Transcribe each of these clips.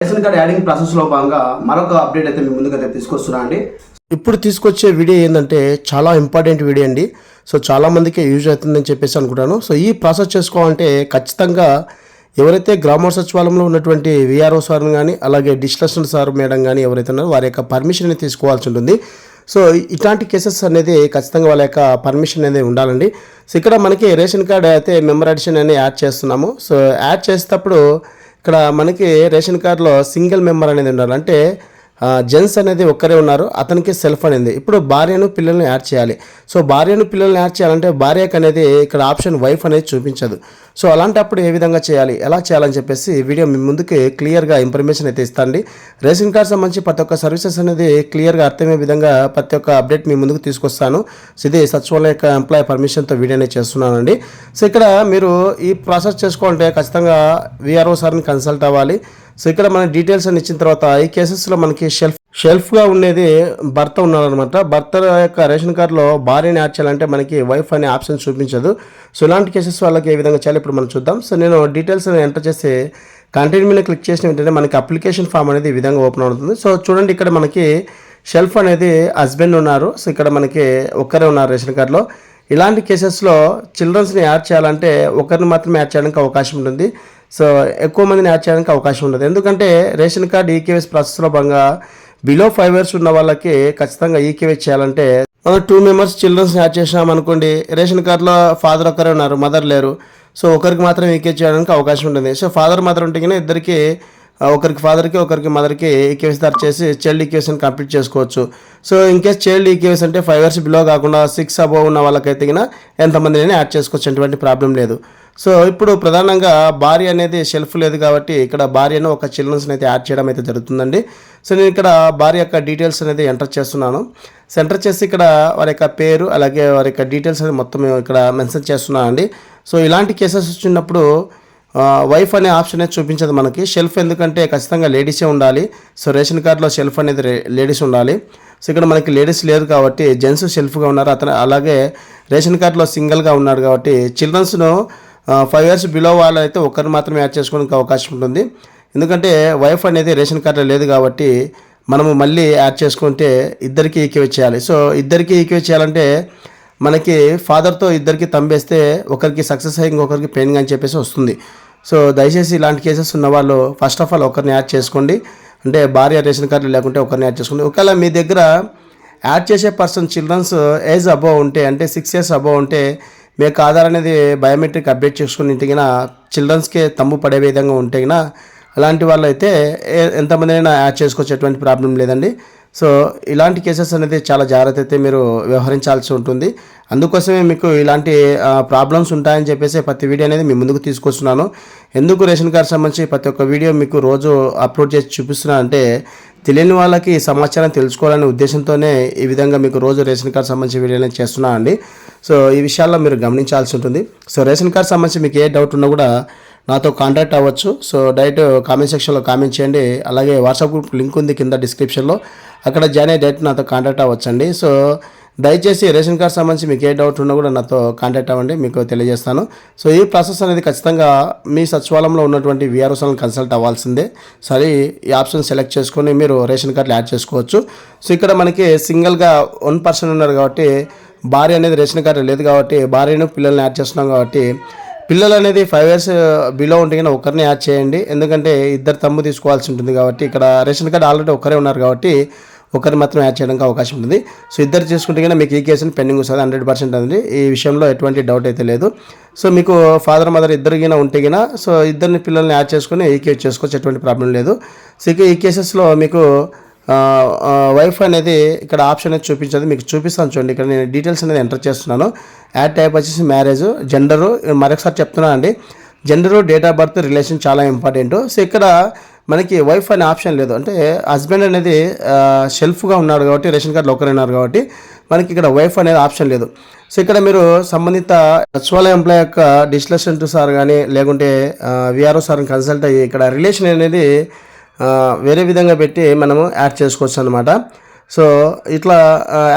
Ration card adding ప్రాసెస్లో భాగంగా మరొక అప్డేట్ అయితే మీ ముందుకైతే తీసుకొస్తున్నా అండి. ఇప్పుడు తీసుకొచ్చే వీడియో ఏంటంటే చాలా ఇంపార్టెంట్ వీడియో అండి. సో చాలామందికి యూజ్ అవుతుందని చెప్పేసి అనుకుంటాను. సో ఈ ప్రాసెస్ చేసుకోవాలంటే ఖచ్చితంగా ఎవరైతే గ్రామ సచివాలయంలో ఉన్నటువంటి విఆర్ఓ సార్ని కానీ అలాగే డిస్ట్రిక్ట్ సార్ మేడం కానీ ఎవరైతే ఉన్నారో వారి యొక్క పర్మిషన్ తీసుకోవాల్సి ఉంటుంది. సో ఇట్లాంటి కేసెస్ అనేది ఖచ్చితంగా వాళ్ళ యొక్క పర్మిషన్ అనేది ఉండాలండి. సో ఇక్కడ మనకి రేషన్ కార్డ్ అయితే మెంబర్ అడిషన్ అనేది యాడ్ చేస్తున్నాము. సో యాడ్ చేసేటప్పుడు ఇక్కడ మనకి రేషన్ కార్డులో సింగిల్ మెంబర్ అనేది ఉండాలి. అంటే జెంట్స్ అనేది ఒక్కరే ఉన్నారు, అతనికి సెల్ఫ్ అనేది. ఇప్పుడు భార్యను పిల్లల్ని యాడ్ చేయాలి. సో భార్యను పిల్లల్ని యాడ్ చేయాలంటే భార్యకు అనేది ఇక్కడ ఆప్షన్ వైఫ్ అనేది చూపించదు. సో అలాంటప్పుడు ఏ విధంగా చేయాలి, ఎలా చేయాలని చెప్పేసి వీడియో మీ ముందుకి క్లియర్గా ఇన్ఫర్మేషన్ అయితే ఇస్తాండి. రేషన్ కార్డ్ సంబంధించి ప్రతి ఒక్క సర్వీసెస్ అనేది క్లియర్గా అర్థమయ్యే విధంగా ప్రతి ఒక్క అప్డేట్ మీ ముందుకు తీసుకొస్తాను. సో ఇది సచివాలయ యొక్క ఎంప్లాయీ పర్మిషన్తో వీడియో అనేది చేస్తున్నానండి. సో ఇక్కడ మీరు ఈ ప్రాసెస్ చేసుకోవాలంటే ఖచ్చితంగా విఆర్ఓ సార్ని కన్సల్ట్ అవ్వాలి. సో ఇక్కడ మన డీటెయిల్స్ అని ఇచ్చిన తర్వాత ఈ కేసెస్లో మనకి షెల్ఫ్గా ఉండేది భర్త ఉన్నారనమాట. భర్త యొక్క రేషన్ కార్డులో భార్యని యాడ్ చేయాలంటే మనకి వైఫ్ అనే ఆప్షన్ చూపించదు. సో ఇలాంటి కేసెస్ వాళ్ళకి ఏ విధంగా చేయాలి ఇప్పుడు మనం చూద్దాం. సో నేను డీటెయిల్స్ ఎంటర్ చేసి కంటిన్యూ మీద క్లిక్ చేసిన వెంటనే మనకి అప్లికేషన్ ఫామ్ అనేది ఈ విధంగా ఓపెన్ అవుతుంది. సో చూడండి, ఇక్కడ మనకి షెల్ఫ్ అనేది హస్బెండ్ ఉన్నారు. సో ఇక్కడ మనకి ఒక్కరే ఉన్నారు రేషన్ కార్డులో. ఇలాంటి కేసెస్లో చిల్డ్రన్స్ని యాడ్ చేయాలంటే ఒకరిని మాత్రమే యాడ్ చేయడానికి అవకాశం ఉంటుంది. సో ఎక్కువ మందిని యాడ్ చేయడానికి అవకాశం ఉండదు. ఎందుకంటే రేషన్ కార్డ్ ఈకేవైస్ ప్రాసెస్లో భాగంగా బిలో 5 years ఉన్న వాళ్ళకి ఖచ్చితంగా ఈకేవైస్ చేయాలంటే మనం 2 members చిల్డ్రన్స్ని యాడ్ చేసినాం అనుకోండి, రేషన్ కార్డులో ఫాదర్ ఒక్కరే ఉన్నారు, మదర్ లేరు. సో ఒకరికి మాత్రం ఈకే చేయడానికి అవకాశం ఉంటుంది. సో ఫాదర్ మదర్ ఉంటే కన్నా ఇద్దరికి, ఒకరికి ఫాదర్కి ఒకరికి మదర్కి ఈకేవైస్ దారి చేసి చైల్డ్ ఈకేవైస్ని కంప్లీట్ చేసుకోవచ్చు. సో ఇన్కేస్ చైల్డ్ ఈకేవైస్ అంటే 5 years బిలో కాకుండా 6 above ఉన్న వాళ్ళకైతే కన్నా ఎంతమందిని యాడ్ చేసుకోవచ్చు, ఎటువంటి ప్రాబ్లం లేదు. సో ఇప్పుడు ప్రధానంగా భార్య అనేది షెల్ఫ్ లేదు కాబట్టి ఇక్కడ భార్యను ఒక చిల్డ్రన్స్ని అయితే యాడ్ చేయడం అయితే జరుగుతుందండి. సో నేను ఇక్కడ భార్య యొక్క డీటెయిల్స్ అనేది ఎంటర్ చేస్తున్నాను. సో ఎంటర్ చేసి ఇక్కడ వారి యొక్క పేరు అలాగే వారి యొక్క డీటెయిల్స్ అనేది మొత్తం ఇక్కడ మెన్షన్ చేస్తున్నానండి. సో ఇలాంటి కేసెస్ వచ్చినప్పుడు వైఫ్ అనే ఆప్షన్ అనేది చూపించదు మనకి. షెల్ఫ్ ఎందుకంటే ఖచ్చితంగా లేడీసే ఉండాలి. సో రేషన్ కార్డులో షెల్ఫ్ అనేది లేడీస్ ఉండాలి. సో ఇక్కడ మనకి లేడీస్ లేదు కాబట్టి జెంట్స్ షెల్ఫ్గా ఉన్నారు, అతను అలాగే రేషన్ కార్డులో సింగిల్గా ఉన్నాడు కాబట్టి చిల్డ్రన్స్ను 5 years బిలో వాళ్ళు అయితే ఒకరిని మాత్రమే యాడ్ చేసుకోవడానికి అవకాశం ఉంటుంది. ఎందుకంటే వైఫ్ అనేది రేషన్ కార్డులో లేదు కాబట్టి మనము మళ్ళీ యాడ్ చేసుకుంటే ఇద్దరికి ఈక్వేట్ చేయాలి. సో ఇద్దరికి ఈక్వేట్ చేయాలంటే మనకి ఫాదర్తో ఇద్దరికి తంబేస్తే ఒకరికి సక్సెస్ అయ్యి ఇంకొకరికి పెయిన్గా అని చెప్పేసి వస్తుంది. సో దయచేసి ఇలాంటి కేసెస్ ఉన్న వాళ్ళు ఫస్ట్ ఆఫ్ ఆల్ ఒకరిని యాడ్ చేసుకోండి. అంటే భార్య రేషన్ కార్డు లేకుంటే ఒకరిని యాడ్ చేసుకోండి. ఒకవేళ మీ దగ్గర యాడ్ చేసే పర్సన్ చిల్డ్రన్స్ ఏజ్ అబోవ్ ఉంటే, అంటే 6 years అబోవ్ ఉంటే మీకు ఆధార్ అనేది బయోమెట్రిక్ అప్డేట్ చేసుకుని ఇంటికిన చిల్డ్రన్స్కి తమ్ము పడే విధంగా ఉంటే అలాంటి వాళ్ళు అయితే ఎంతమంది అయినా యాడ్ చేసుకోవచ్చు, ఎటువంటి ప్రాబ్లం లేదండి. సో ఇలాంటి కేసెస్ అనేది చాలా జాగ్రత్త అయితే మీరు వ్యవహరించాల్సి ఉంటుంది. అందుకోసమే మీకు ఇలాంటి ప్రాబ్లమ్స్ ఉంటాయని చెప్పేసి ప్రతి వీడియో అనేది మీ ముందుకు తీసుకొస్తున్నాను. ఎందుకు రేషన్ కార్డ్ సంబంధించి ప్రతి ఒక్క వీడియో మీకు రోజు అప్లోడ్ చేసి చూపిస్తున్నాను అంటే తెలియని వాళ్ళకి ఈ సమాచారం తెలుసుకోవాలనే ఉద్దేశంతోనే ఈ విధంగా మీకు రోజు రేషన్ కార్డ్ సంబంధించి వీడియో అనేది చేస్తున్నాను అండి. సో ఈ విషయాల్లో మీరు గమనించాల్సి ఉంటుంది. సో రేషన్ కార్డ్ సంబంధించి మీకు ఏ డౌట్ ఉన్నా కూడా నాతో కాంటాక్ట్ అవ్వచ్చు. సో డైరెక్ట్ కామెంట్ సెక్షన్లో కామెంట్ చేయండి. అలాగే వాట్సాప్ గ్రూప్ లింక్ ఉంది కింద డిస్క్రిప్షన్లో, అక్కడ జాయిన్ అయ్యి డైరెక్ట్ నాతో కాంటాక్ట్ అవ్వచ్చండి. సో దయచేసి రేషన్ కార్డ్ సంబంధించి మీకు ఏ డౌట్ ఉన్నా కూడా నాతో కాంటాక్ట్ అవ్వండి, మీకు తెలియజేస్తాను. సో ఈ ప్రాసెస్ అనేది ఖచ్చితంగా మీ సచివాలయంలో ఉన్నటువంటి విఆర్ఓస్లను కన్సల్ట్ అవ్వాల్సిందే. సరే, ఈ ఆప్షన్ సెలెక్ట్ చేసుకొని మీరు రేషన్ కార్డులు యాడ్ చేసుకోవచ్చు. సో ఇక్కడ మనకి సింగిల్గా 1 person ఉన్నారు కాబట్టి భార్య అనేది రేషన్ కార్డు లేదు కాబట్టి భార్యను పిల్లల్ని యాడ్ చేస్తున్నాం కాబట్టి పిల్లలు అనేది 5 years బిలో ఉంటే కానీ ఒకరిని యాడ్ చేయండి. ఎందుకంటే ఇద్దరు తమ్ము తీసుకోవాల్సి ఉంటుంది కాబట్టి ఇక్కడ రేషన్ కార్డు ఆల్రెడీ ఒకరే ఉన్నారు కాబట్టి ఒకరిని మాత్రం యాడ్ చేయడానికి అవకాశం ఉంటుంది. సో ఇద్దరు చేసుకుంటే కానీ మీకు ఈ కేసుని పెండింగ్ వస్తుంది 100% అండి. ఈ విషయంలో ఎటువంటి డౌట్ అయితే లేదు. సో మీకు ఫాదర్ మదర్ ఇద్దరికైనా ఉంటే కన్నా సో ఇద్దరిని పిల్లల్ని యాడ్ చేసుకుని ఈకేట్ చేసుకోవచ్చు, ఎటువంటి ప్రాబ్లం లేదు. సో ఈ కేసెస్లో మీకు వైఫ్ అనేది ఇక్కడ ఆప్షన్ అనేది చూపించదు, మీకు చూపిస్తాను చూడండి. ఇక్కడ నేను డీటెయిల్స్ అనేది ఎంటర్ చేస్తున్నాను. యాడ్ టైప్ వచ్చేసి మ్యారేజ్, జెండరు, మరొకసారి చెప్తున్నాను అండి, gender, date of birth, relation చాలా ఇంపార్టెంట్. సో ఇక్కడ మనకి వైఫ్ అనే ఆప్షన్ లేదు. అంటే హస్బెండ్ అనేది షెల్ఫ్గా ఉన్నాడు కాబట్టి రేషన్ కార్డులో ఒకరు ఉన్నారు కాబట్టి మనకి ఇక్కడ వైఫ్ అనేది ఆప్షన్ లేదు. సో ఇక్కడ మీరు సంబంధిత సచివాలయ ఎంప్లాయ్ యొక్క డిస్ట్రిక్ట్ సార్ కానీ లేకుంటే విఆర్ఓ సార్ని కన్సల్ట్ అయ్యి ఇక్కడ రిలేషన్ అనేది వేరే విధంగా పెట్టి మనము యాడ్ చేసుకోవచ్చు అనమాట. సో ఇట్లా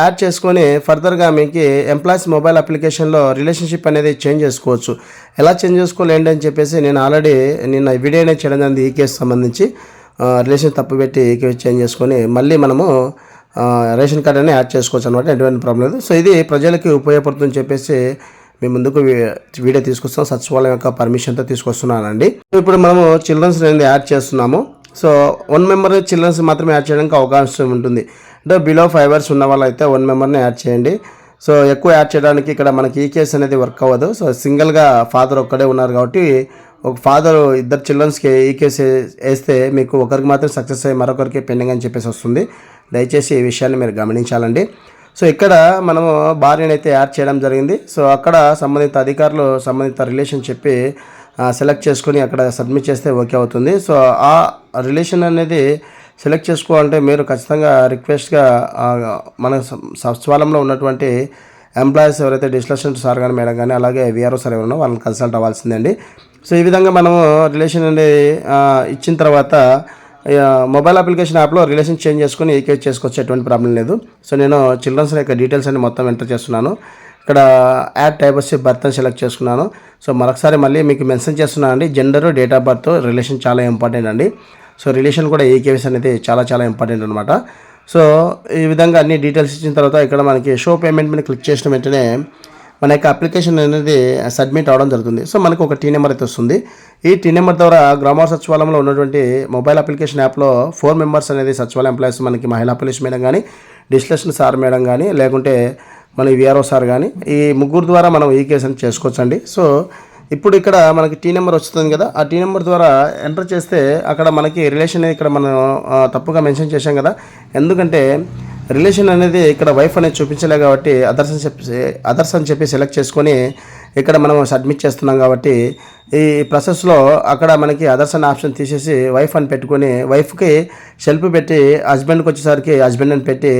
యాడ్ చేసుకొని ఫర్దర్గా మీకు ఎంప్లాయీస్ మొబైల్ అప్లికేషన్లో రిలేషన్షిప్ అనేది చేంజ్ చేసుకోవచ్చు. ఎలా చేంజ్ చేసుకోవాలి ఏంటని చెప్పేసి నేను ఆల్రెడీ నిన్న వీడియోనే చేయడం జరిగింది ఈ కేసు సంబంధించి. రిలేషన్ తప్పు పెట్టి ఈకేవైసీ చేంజ్ చేసుకొని మళ్ళీ మనము రేషన్ కార్డ్ అని యాడ్ చేసుకోవచ్చు అనమాట. ఎటువంటి ప్రాబ్లం లేదు. సో ఇది ప్రజలకి ఉపయోగపడుతుందని చెప్పేసి మీ ముందుకు వీడియో తీసుకొస్తాం. సచివాలయం యొక్క పర్మిషన్తో తీసుకొస్తున్నానండి. ఇప్పుడు మనము చిల్డ్రన్స్ అనేది యాడ్ చేస్తున్నాము. సో 1 మెంబర్ చిల్డ్రన్స్ మాత్రమే యాడ్ చేయడానికి అవకాశం ఉంటుంది. అంటే బిలో 5 years ఉన్న వాళ్ళైతే 1 మెంబర్ని యాడ్ చేయండి. సో ఎక్కువ యాడ్ చేయడానికి ఇక్కడ మనకి ఈ కేసు అనేది వర్క్ అవ్వదు. సో సింగిల్గా ఫాదర్ ఒక్కడే ఉన్నారు కాబట్టి ఒక ఫాదర్ 2 చిల్డ్రన్స్కి ఈ కేసు వేస్తే మీకు ఒకరికి మాత్రం సక్సెస్ అయ్యి మరొకరికి పెండింగ్ అని చెప్పేసి వస్తుంది. దయచేసి ఈ విషయాన్ని మీరు గమనించాలండి. సో ఇక్కడ మనము భార్యను అయితే యాడ్ చేయడం జరిగింది. సో అక్కడ సంబంధిత అధికారులు సంబంధిత రిలేషన్ చెప్పి సెలెక్ట్ చేసుకొని అక్కడ సబ్మిట్ చేస్తే ఓకే అవుతుంది. సో ఆ రిలేషన్ అనేది సెలెక్ట్ చేసుకోవాలంటే మీరు ఖచ్చితంగా రిక్వెస్ట్గా మన సచివాలయంలో ఉన్నటువంటి ఎంప్లాయీస్ ఎవరైతే డిస్కషన్ సార్ కానీ మేడం కానీ అలాగే విఆర్ఓ సార్ ఎవరైనా వాళ్ళని కన్సల్ట్ అవ్వాల్సిందండి. సో ఈ విధంగా మనము రిలేషన్ అనేది ఇచ్చిన తర్వాత మొబైల్ అప్లికేషన్ యాప్లో రిలేషన్ చేంజ్ చేసుకొని ఈకేవైసీ చేసుకోవచ్చు. ఎటువంటి ప్రాబ్లం లేదు. సో నేను చిల్డ్రన్స్ యొక్క డీటెయిల్స్ అన్ని మొత్తం ఎంటర్ చేస్తున్నాను. ఇక్కడ యాడ్ టైప్ వచ్చి బర్త్ అని సెలెక్ట్ చేసుకున్నాను. సో మరొకసారి మళ్ళీ మీకు మెన్షన్ చేస్తున్నాను అండి. Gender, date of birth, relation చాలా ఇంపార్టెంట్ అండి. సో రిలేషన్ కూడా ఈకేవైసీ అనేది చాలా ఇంపార్టెంట్ అనమాట. సో ఈ విధంగా అన్ని డీటెయిల్స్ ఇచ్చిన తర్వాత ఇక్కడ మనకి షో పేమెంట్ మీద క్లిక్ చేసిన వెంటనే మన యొక్క అప్లికేషన్ అనేది సబ్మిట్ అవ్వడం జరుగుతుంది. సో మనకు ఒక టీ నెంబర్ అయితే వస్తుంది. ఈ టీ నెంబర్ ద్వారా గ్రామ సచివాలయంలో ఉన్నటువంటి మొబైల్ అప్లికేషన్ యాప్లో 4 మెంబర్స్ అనేది సచివాలయం ఎంప్లాయీస్ మనకి మహిళా పోలీస్ మేడం కానీ, డిస్కషన్ సార్ మేడం కానీ, లేకుంటే మన విఆర్ఓ సార్ కానీ ఈ 3 ద్వారా మనం ఈ కేసు అని చేసుకోవచ్చండి. సో ఇప్పుడు ఇక్కడ మనకి టీ నెంబర్ వస్తుంది కదా, ఆ టీ నెంబర్ ద్వారా ఎంటర్ చేస్తే అక్కడ మనకి రిలేషన్ ఇక్కడ మనం తప్పుగా మెన్షన్ చేశాం కదా. ఎందుకంటే రిలేషన్ అనేది ఇక్కడ వైఫ్ అనేది చూపించలే కాబట్టి అదర్స్ అని చెప్పి సెలెక్ట్ చేసుకొని ఇక్కడ మనం సబ్మిట్ చేస్తున్నాం కాబట్టి ఈ ప్రాసెస్లో అక్కడ మనకి అదర్స్ అనే ఆప్షన్ తీసేసి వైఫ్ అని పెట్టుకొని వైఫ్కి షెల్ఫ్ పెట్టి హస్బెండ్కి వచ్చేసరికి హస్బెండ్ అని పెట్టి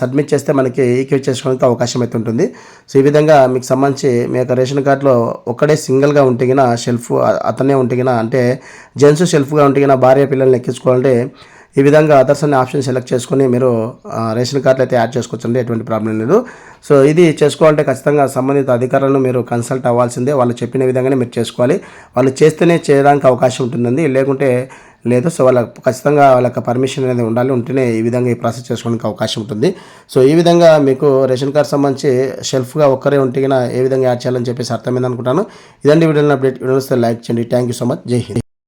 సబ్మిట్ చేస్తే మనకి ఈక్వేట్ చేసుకోవడానికి అవకాశం అయితే ఉంటుంది. సో ఈ విధంగా మీకు సంబంధించి మీ యొక్క రేషన్ కార్డులో ఒక్కడే సింగిల్గా ఉంటేగిన షెల్ఫ్ అతనే ఉంటేగిన అంటే జెంట్స్ షెల్ఫ్గా ఉంటేగిన భార్య పిల్లల్ని ఎక్కించుకోవాలంటే ఈ విధంగా అదర్స్ అనే ఆప్షన్ సెలెక్ట్ చేసుకొని మీరు రేషన్ కార్డులు అయితే యాడ్ చేసుకోవచ్చండి. ఎటువంటి ప్రాబ్లం లేదు. సో ఇది చేసుకోవాలంటే ఖచ్చితంగా సంబంధిత అధికారులను మీరు కన్సల్ట్ అవ్వాల్సిందే. వాళ్ళు చెప్పిన విధంగానే మీరు చేసుకోవాలి. వాళ్ళు చేస్తేనే చేయడానికి అవకాశం ఉంటుందండి, లేకుంటే లేదు. సో వాళ్ళకి ఖచ్చితంగా వాళ్ళ యొక్క పర్మిషన్ అనేది ఉండాలి. ఉంటేనే ఈ విధంగా ఈ ప్రాసెస్ చేసుకోవడానికి అవకాశం ఉంటుంది. సో ఈ విధంగా మీకు రేషన్ కార్డ్ సంబంధించి షెల్ఫ్గా ఒక్కరే ఉంటే ఏ విధంగా యాడ్ చేయాలని చెప్పేసి అర్థమైంది అనుకుంటాను. ఇదండి వీడియోని అప్డేట్. వీడియో లైక్ చేయండి. Thank you so much. జై హింద్.